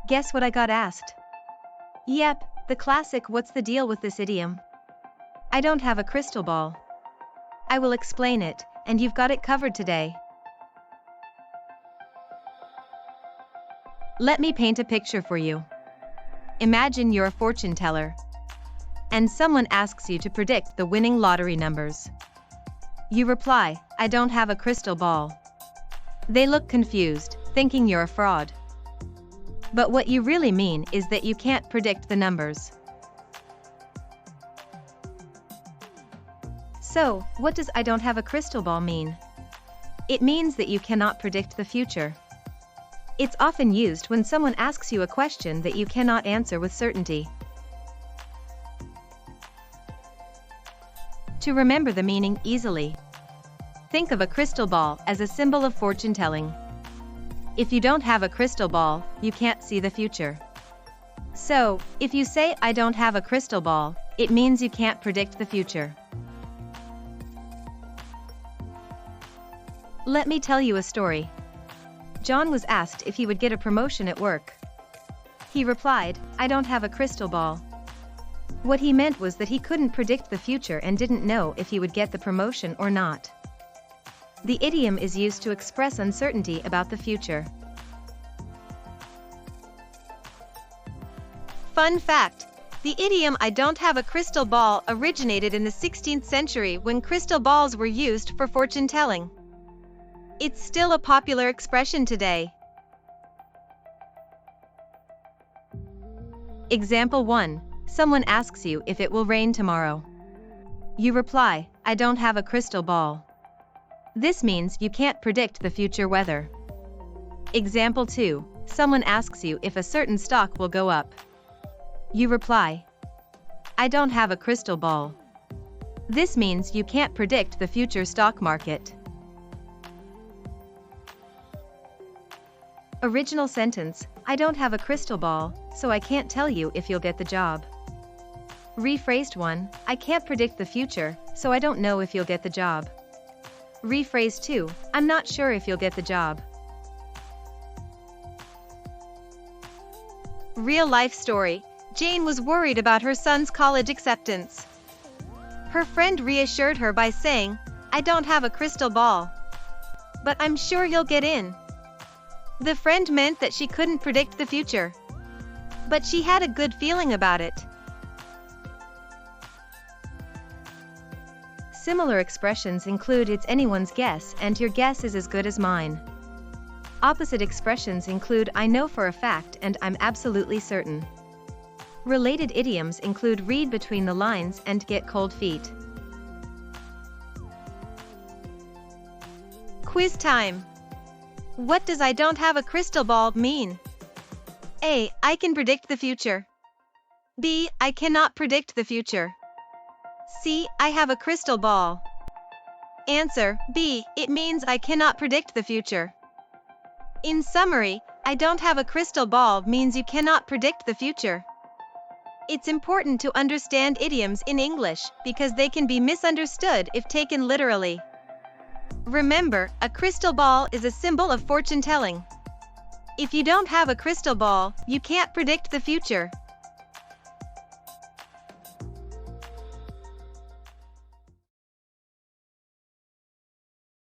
Guess what I got asked? Yep, the classic "what's the deal with this idiom?" I don't have a crystal ball. I will explain it, and you've got it covered today. Let me paint a picture for you. Imagine you're a fortune teller, and someone asks you to predict the winning lottery numbers. You reply, "I don't have a crystal ball." They look confused, thinking you're a fraud. But what you really mean is that you can't predict the numbers. So, what does "I don't have a crystal ball" mean? It means that you cannot predict the future. It's often used when someone asks you a question that you cannot answer with certainty. To remember the meaning easily, think of a crystal ball as a symbol of fortune telling. If you don't have a crystal ball, you can't see the future. So, if you say "I don't have a crystal ball," it means you can't predict the future. Let me tell you a story. John was asked if he would get a promotion at work. He replied, "I don't have a crystal ball." What he meant was that he couldn't predict the future and didn't know if he would get the promotion or not. The idiom is used to express uncertainty about the future. Fun fact: the idiom "I don't have a crystal ball" originated in the 16th century when crystal balls were used for fortune telling. It's still a popular expression today. Example 1. Someone asks you if it will rain tomorrow. You reply, "I don't have a crystal ball." This means you can't predict the future weather. Example 2. Someone asks you if a certain stock will go up. You reply, "I don't have a crystal ball." This means you can't predict the future stock market. Original sentence: I don't have a crystal ball, so I can't tell you if you'll get the job. Rephrased 1. I can't predict the future, so I don't know if you'll get the job. Rephrase 2. I'm not sure if you'll get the job. Real life story: Jane was worried about her son's college acceptance. Her friend reassured her by saying, "I don't have a crystal ball, but I'm sure you'll get in." The friend meant that she couldn't predict the future, but she had a good feeling about it. Similar expressions include "it's anyone's guess" and "your guess is as good as mine." Opposite expressions include "I know for a fact" and "I'm absolutely certain." Related idioms include "read between the lines" and "get cold feet." Quiz time! What does "I don't have a crystal ball" mean? A. I can predict the future. B. I cannot predict the future. C. I have a crystal ball. Answer: B. It means I cannot predict the future. In summary, "I don't have a crystal ball" means you cannot predict the future. It's important to understand idioms in English because they can be misunderstood if taken literally. Remember, a crystal ball is a symbol of fortune telling. If you don't have a crystal ball, you can't predict the future.